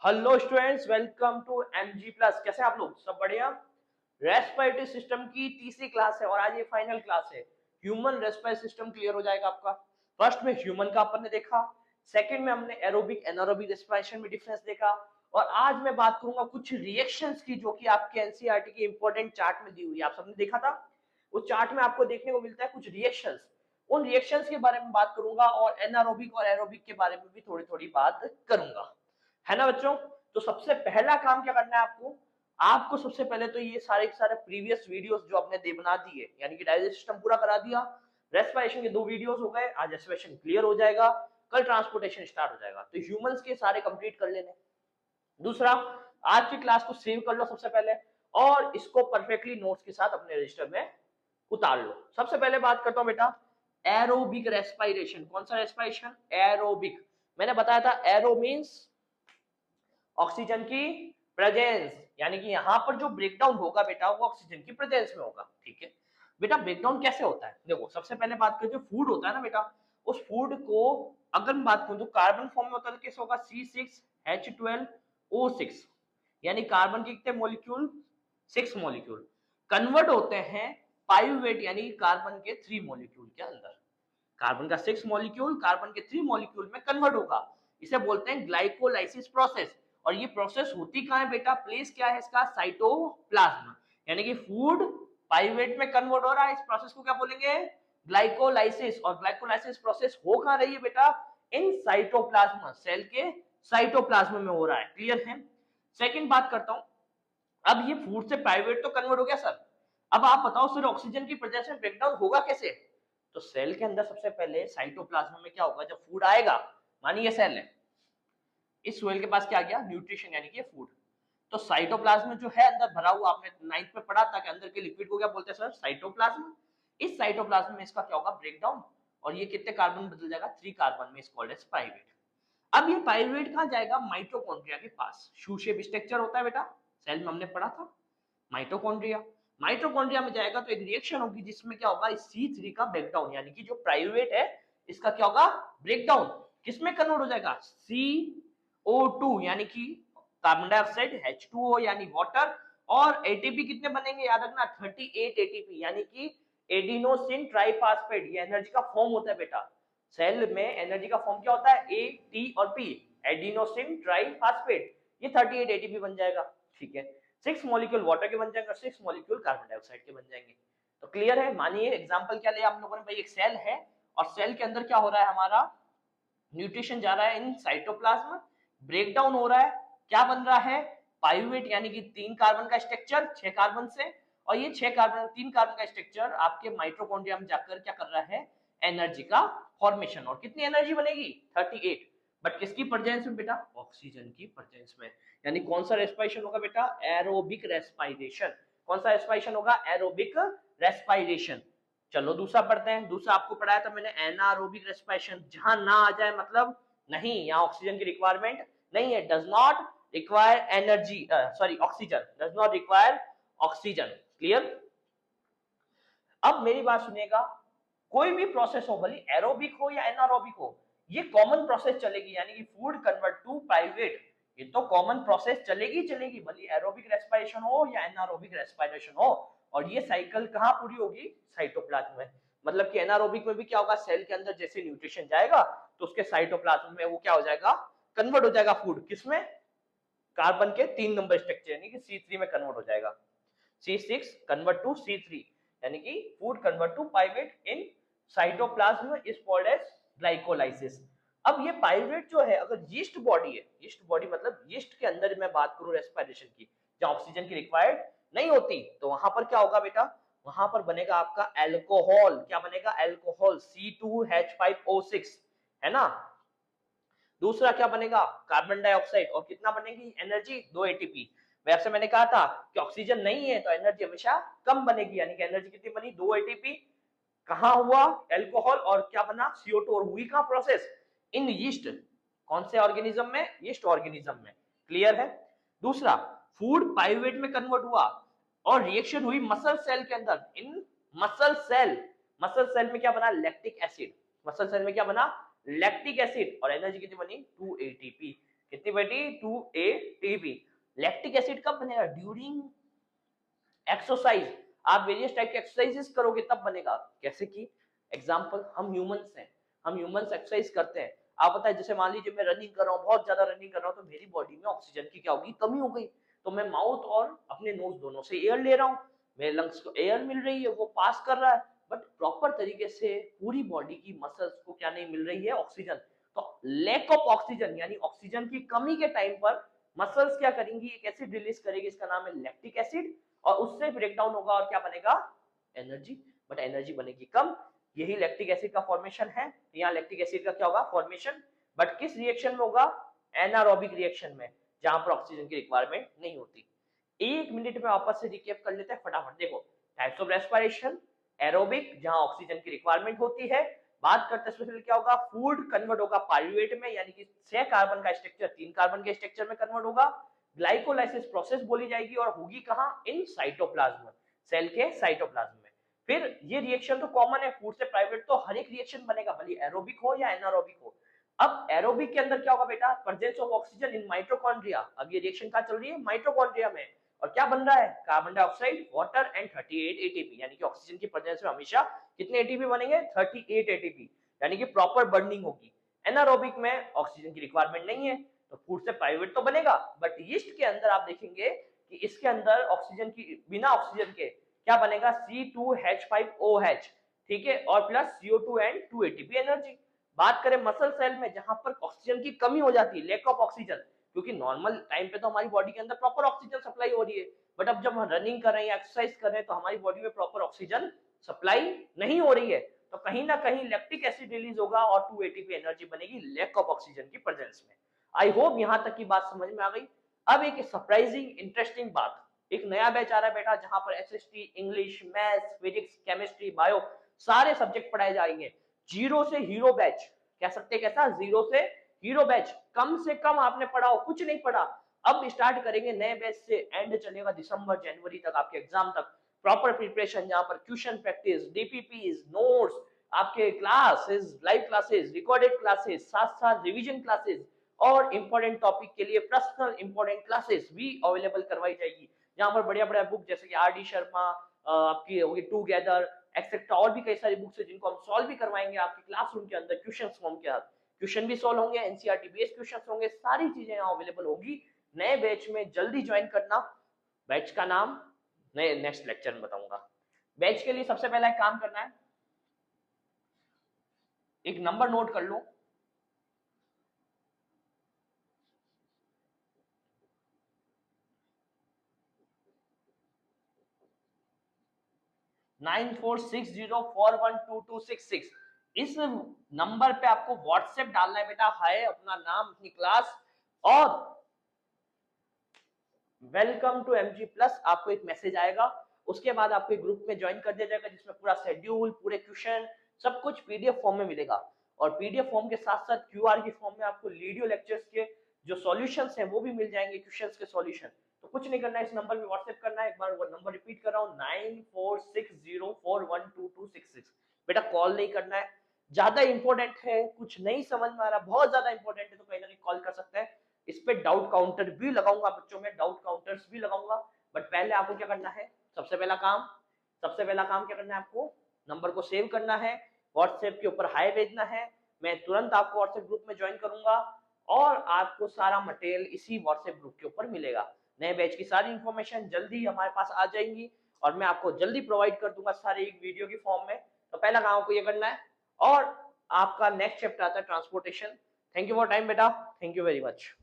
Hello students, welcome to MG plus. कैसे हैं आप लोग? सब बढ़िया। रेस्पिरेटरी सिस्टम की तीसरी क्लास है और आज ये फाइनल क्लास है। ह्यूमन रेस्पिरेटरी सिस्टम क्लियर हो जाएगा आपका। फर्स्ट में ह्यूमन का अपन ने देखा, सेकंड में हमने एरोबिक एनारोबिक रेस्पिरेशन में डिफरेंस देखा, और आज मैं बात करूंगा कुछ रिएक्शंस की जो कि आपके एनसीईआरटी के इंपॉर्टेंट चार्ट में दी हुई है। आप सबने देखा था, उस चार्ट में आपको देखने को मिलता है कुछ रिएक्शंस। उन रिएक्शंस के बारे में बात करूंगा और एनारोबिक और एरोबिक के बारे में भी थोड़ी थोड़ी बात करूंगा, है ना बच्चों। तो सबसे पहला काम क्या करना है आपको, आपको सबसे पहले तो ये सारे के सारे प्रीवियस वीडियोस जो आपने दे बना दिए, यानी कि डाइजेस्ट सिस्टम पूरा करा दिया। रेस्पिरेशन के 2 वीडियोस हो गए, आज रेस्पिरेशन क्लियर हो जाएगा, कल ट्रांसपोर्टेशन स्टार्ट हो जाएगा। तो ह्यूमंस के सारे कंप्लीट कर लेने। दूसरा, आज की क्लास को सेव कर लो सबसे पहले, और इसको परफेक्टली नोट्स के साथ अपने रजिस्टर में उतार लो। सबसे पहले बात करता हूं बेटा एरोबिक रेस्पिरेशन। कौन सा रेस्पिरेशन? एरोबिक। मैंने बताया था एरो मींस ऑक्सीजन की प्रेजेंस, यानी कि यहां पर जो ब्रेकडाउन होगा बेटा वो ऑक्सीजन की प्रेजेंस में होगा। ठीक है बेटा, ब्रेकडाउन कैसे होता है? देखो, सबसे पहले बात करें जो फूड होता है ना बेटा, उस फूड को अगर मैं बात करूं तो कार्बन फॉर्म में होता है तो कैसे होगा? C6H12O6, यानी कार्बन के कितने मॉलिक्यूल? 6 मॉलिक्यूल कन्वर्ट होते हैं पाइरुवेट यानी कार्बन के 3 मॉलिक्यूल के अंदर। कार्बन का 6 मॉलिक्यूल कार्बन के 3 मॉलिक्यूल में कन्वर्ट होगा। इसे बोलते हैं ग्लाइकोलाइसिस प्रोसेस। और ये प्रोसेस होती कहां है बेटा? प्लेस क्या है इसका? साइटोप्लाज्म। यानी कि फूड पाइरुवेट में कन्वर्ट हो रहा है, इस प्रोसेस को क्या बोलेंगे? ग्लाइकोलाइसिस। और ग्लाइकोलाइसिस प्रोसेस हो कहां रही है बेटा? इन साइटोप्लाज्म, सेल के साइटोप्लाज्म में हो रहा है। क्लियर है? सेकंड बात करता हूं, अब ये फूड से पाइरुवेट तो कन्वर्ट हो गया सर, अब आप बताओ सर ऑक्सीजन की प्रेजेंस में ब्रेकडाउन होगा कैसे? तो सेल के अंदर सबसे पहले साइटोप्लाज्म में क्या होगा? जब फूड आएगा, मानिए सेल है, इस सेल के पास क्या आ गया? न्यूट्रिशन, यानी कि फूड। तो साइटोप्लाज्म जो है अंदर भरा हुआ, आपने 9th में पढ़ा था कि अंदर के लिक्विड को क्या बोलते हैं सर? साइटोप्लाज्म। इस साइटोप्लाज्म में इसका क्या होगा? ब्रेकडाउन। और ये कितने कार्बन बदल जाएगा? 3 कार्बन में, इज कॉल्ड एज पाइरुवेट। अब ये पाइरुवेट कहां जाएगा? माइटोकॉन्ड्रिया के पास। शू शेप स्ट्रक्चर होता है बेटा, सेल में हमने पढ़ा था, माइटोकॉन्ड्रिया। माइटोकॉन्ड्रिया में जाएगा तो एक रिएक्शन होगी जिसमें क्या होगा? C3 का ब्रेकडाउन, यानी कि जो पाइरुवेट है इसका क्या होगा? ब्रेकडाउन। किसमें कन्वर्ट हो जाएगा? CO2, यानी कि कार्बन डाइऑक्साइड, H2O यानी वाटर, और एटीपी कितने बनेंगे याद रखना? 38 एटीपी, यानी कि एडिनोसिन ट्राइफॉस्फेट। ये एनर्जी का फॉर्म होता है बेटा, सेल में एनर्जी का फॉर्म क्या होता है? ए, टी और पी, एडिनोसिन ट्राइफॉस्फेट। ये 38 एटीपी बन जाएगा। ठीक है, 6 मॉलिक्यूल वाटर के बन जाएंगे, 6 मॉलिक्यूल कार्बन डाइऑक्साइड के बन जाएंगे। तो क्लियर है? मानिए एग्जांपल क्या लिया हम लोगों ने भाई, एक सेल है और सेल के अंदर क्या हो रहा है? हमारा न्यूट्रिशन जा रहा है इन साइटोप्लाज्म, ब्रेकडाउन हो रहा है, क्या बन रहा है? पाइरुवेट, यानी कि 3 कार्बन का स्ट्रक्चर 6 कार्बन से, और ये 6 कार्बन 3 कार्बन का स्ट्रक्चर आपके माइटोकॉन्ड्रिया में जाकर क्या कर रहा है? एनर्जी का फॉर्मेशन। और कितनी एनर्जी बनेगी? 38। बट किसकी प्रेजेंस में बेटा? ऑक्सीजन की प्रेजेंस में। यानी कौन सा रेस्पिरेशन होगा बेटा? Aerobic respiration. कौन सा रेस्पिरेशन होगा? Aerobic respiration. चलो दूसरा पढ़ते हैं। दूसरा आपको पढ़ाया था मैंने एनारोबिक रेस्पिरेशन, जहां ना आ जाए मतलब नहीं, यहाँ ऑक्सीजन की रिक्वायरमेंट नहीं है, does not require energy, sorry oxygen, does not require oxygen. Clear? अब मेरी बात सुनिएगा, कोई भी प्रोसेस हो, भले एरोबिक हो या एनारोबिक हो, ये कॉमन प्रोसेस चलेगी, यानी कि फूड कन्वर्ट टू पाइरुवेट, ये तो कॉमन प्रोसेस चलेगी चलेगी, भले एरोबिक रेस्पिरेशन हो या एनारोबिक रेस्पिरेशन हो। और ये साइकिल कहां पूरी होगी? साइटोप्लाज्म में। मतलब कि एनारोबिक में भी क्या होगा? सेल के अंदर जैसे न्यूट्रिशन जाएगा तो उसके साइटोप्लाज्म में वो क्या हो जाएगा? कन्वर्ट हो जाएगा फूड। किसमें? कार्बन के 3 नंबर स्ट्रक्चर, यानी कि C3 में कन्वर्ट हो जाएगा। C6 कन्वर्ट टू C3, यानी कि food convert to pyruvate in cytoplasm is called as glycolysis. अब ये पाइरुवेट जो है, अगर यीस्ट बॉडी है, यीस्ट बॉडी मतलब यीस्ट के अंदर मैं बात करूं रेस्पिरेशन की, जहां ऑक्सीजन की रिक्वायर्ड नहीं होती, तो वहां पर क्या होगा बेटा? वहां पर बनेगा आपका अल्कोहल। क्या बनेगा? अल्कोहल, C2H5O6, है ना। दूसरा क्या बनेगा? Carbon dioxide. और कितना बनेगी एनर्जी? 2 एटीपी। वैसे मैंने कहा था कि ऑक्सीजन नहीं है तो एनर्जी हमेशा कम बनेगी, यानी कि एनर्जी कितनी बनी? 2 एटीपी। कहां हुआ? अल्कोहल। और क्या बना? CO2। और हुई कहां प्रोसेस? इन यीस्ट। कौन से ऑर्गेनिज्म में? यीस्ट ऑर्गेनिज्म में। क्लियर है? दूसरा, फूड पाइरुवेट में कन्वर्ट हुआ और रिएक्शन हुई मसल सेल के अंदर, इन मसल सेल। मसल सेल में क्या बना? Lactic acid. मसल सेल में क्या बना? Lactic acid. और एनर्जी कितनी बनी? 2 एटीपी। कितनी ADP। लैक्टिक एसिड कब बनेगा? During exercise. आप वेरियस टाइप के एक्सरसाइजेस करोगे तब बनेगा। कैसे कि एग्जांपल, हम ह्यूमंस हैं, हम ह्यूमंस एक्सरसाइज करते हैं। आप बताए, जैसे मान लीजिए मैं रनिंग कर रहा हूँ, बहुत ज्यादा रनिंग कर रहा हूँ, तो मेरी बॉडी में ऑक्सीजन की क्या होगी? कमी हो गई। तो मैं माउथ और अपने नोज दोनों से एयर ले रहा हूँ, मेरे लंग्स को एयर मिल रही है, वो पास कर रहा है, बट प्रॉपर तरीके से पूरी बॉडी की मसल्स को क्या नहीं मिल रही है? ऑक्सीजन। तो लैक ऑफ ऑक्सीजन यानी ऑक्सीजन की कमी के टाइम पर मसल्स क्या करेंगी? एक एसिड रिलीज करेगी, इसका नाम है लैक्टिक एसिड, और उससे ब्रेकडाउन होगा और क्या बनेगा? एनर्जी। बट एनर्जी बनेगी कम। यही लैक्टिक एसिड का फॉर्मेशन है। यहाँ लैक्टिक एसिड का क्या होगा? फॉर्मेशन। बट किस रिएक्शन में होगा? एनारोबिक रिएक्शन में, जहां पर ऑक्सीजन की रिक्वायरमेंट नहीं होती। 1 मिनट में वापस से रिकैप कर लेते हैं फटाफट। देखो, टाइप्स ऑफ रेस्पिरेशन, एरोबिक जहां ऑक्सीजन की रिक्वायरमेंट होती है। बात करते हैं स्पेशली क्या होगा? फूड कन्वर्ट होगा पाइरूवेट में, यानी कि 6 कार्बन का स्ट्रक्चर 3 कार्बन के स्ट्रक्चर में कन्वर्ट होगा। ग्लाइकोलाइसिस प्रोसेस बोली जाएगी और होगी कहां? इन साइटोप्लाज्म, सेल के साइटोप्लाज्म में। फिर ये रिएक्शन तो कॉमन है, फूड से प्राइवेट तो हर एक रिएक्शन बनेगा, भले एरोबिक हो या एनारोबिक हो। अब एरोबिक के अंदर क्या होगा बेटा? Presence of oxygen in mitochondria. अब ये रिएक्शन कहां चल रही है? माइटोकॉन्ड्रिया में। और क्या बन रहा है? Carbon dioxide, water and 38 ATP, यानी कि ऑक्सीजन की प्रेजेंस में हमेशा कितने एटीपी बनेंगे? 38 एटीपी, यानी कि प्रॉपर बर्निंग होगी। एनारोबिक में ऑक्सीजन की रिक्वायरमेंट नहीं है, तो फूड से प्राइवेट तो बनेगा, बट यीस्ट के अंदर आप देखेंगे कि इसके अंदर ऑक्सीजन की, बिना ऑक्सीजन के क्या बनेगा? C2H5OH, ठीक है, और plus CO2 and 2 ATP energy. बात करें मसल सेल में, जहां पर ऑक्सीजन की कमी हो जाती है, लैक ऑफ ऑक्सीजन, क्योंकि नॉर्मल टाइम पे तो हमारी बॉडी के अंदर प्रॉपर ऑक्सीजन सप्लाई हो रही है, बट अब जब हम रनिंग कर रहे हैं या एक्सरसाइज कर रहे हैं तो हमारी बॉडी में प्रॉपर ऑक्सीजन सप्लाई नहीं हो रही है, तो कहीं ना कहीं लैक्टिक एसिड रिलीज होगा और 2 एटीपी एनर्जी बनेगी लैक ऑफ ऑक्सीजन की प्रेजेंस में। आई होप यहां तक की बात समझ में आ गई। अब एक सरप्राइजिंग इंटरेस्टिंग बात, एक नया बैच आ रहा है बेटा, जहां पर SST, English, maths, physics, chemistry, bio सारे सब्जेक्ट पढ़ाए जाएंगे। जीरो से हीरो बैच कह सकते, कैसा? जीरो से हीरो बैच। कम से कम आपने पढ़ा हो, कुछ नहीं पढ़ा, अब स्टार्ट करेंगे नए बैच से, एंड चलेगा दिसंबर जनवरी तक, आपके एग्जाम तक। प्रॉपर प्रिपरेशन, जहां पर क्वेश्चन प्रैक्टिस, डीपीपीज, नोट्स, आपके classes, live classes, recorded classes, साथ साथ रिवीजन क्लासेस, और इंपॉर्टेंट टॉपिक के लिए पर्सनल इंपॉर्टेंट क्लासेस भी अवेलेबल करवाई जाएगी, जहां पर बढ़िया बढ़िया बुक जैसे कि आर डी शर्मा, आपकी होगी टूगेदर एक्सेट्रा, और भी कई सारी बुक्स है जिनको हम सॉल्व भी करवाएंगे आपके क्लासरूम के अंदर क्वेश्चन फॉर्म के साथ। क्वेश्चन भी सॉल्व होंगे, एनसीईआरटी बेस्ड क्वेश्चन होंगे, सारी चीजें यहाँ अवेलेबल होगी। नए बैच में जल्दी ज्वाइन करना। बैच का नाम नए नेक्स्ट लेक्चर में बताऊंगा। बैच के लिए सबसे पहला एक काम करना है, एक नंबर नोट कर लो, 9460412266। इस नंबर पे आपको व्हाट्सएप डालना है बेटा, हाय, अपना नाम, अपनी क्लास, और वेलकम टू एमजी प्लस, आपको एक मैसेज आएगा। उसके बाद आपको एक ग्रुप में ज्वाइन कर दिया जाएगा, जिसमें पूरा शेड्यूल, पूरे क्वेश्चन, सब कुछ पीडीएफ फॉर्म में मिलेगा। और पीडीएफ फॉर्म के साथ साथ क्यूआर की फॉर्म में आपको वीडियो लेक्चर्स के जो सॉल्यूशंस हैं वो भी मिल जाएंगे, क्वेश्चंस के सॉल्यूशन। तो कुछ नहीं करना है, इस नंबर पे व्हाट्सएप करना है। एक बार वो नंबर रिपीट कर रहा हूँ, 9460412266। बेटा कॉल नहीं करना है, ज्यादा इंपॉर्टेंट है, कुछ नहीं समझ में आ रहा, बहुत ज्यादा इंपॉर्टेंट है, तो कहीं ना कहीं कॉल कर सकते हैं। इस पे डाउट काउंटर भी लगाऊंगा, बच्चों में डाउट काउंटर्स भी लगाऊंगा। बट पहले आपको क्या करना है? सबसे पहला काम क्या करना है? आपको नंबर को सेव करना है, व्हाट्सएप के ऊपर हाई भेजना है, मैं तुरंत आपको व्हाट्सएप ग्रुप में ज्वाइन करूंगा, और आपको सारा मटेरियल इसी व्हाट्सएप ग्रुप के ऊपर मिलेगा। नए बैच की सारी इंफॉर्मेशन जल्दी हमारे पास आ जाएंगी, और मैं आपको जल्दी प्रोवाइड कर दूंगा सारे एक वीडियो की फॉर्म में। तो पहला काम आपको ये करना है, और आपका नेक्स्ट चैप्टर आता है transportation. Thank you for time बेटा, थैंक यू वेरी मच।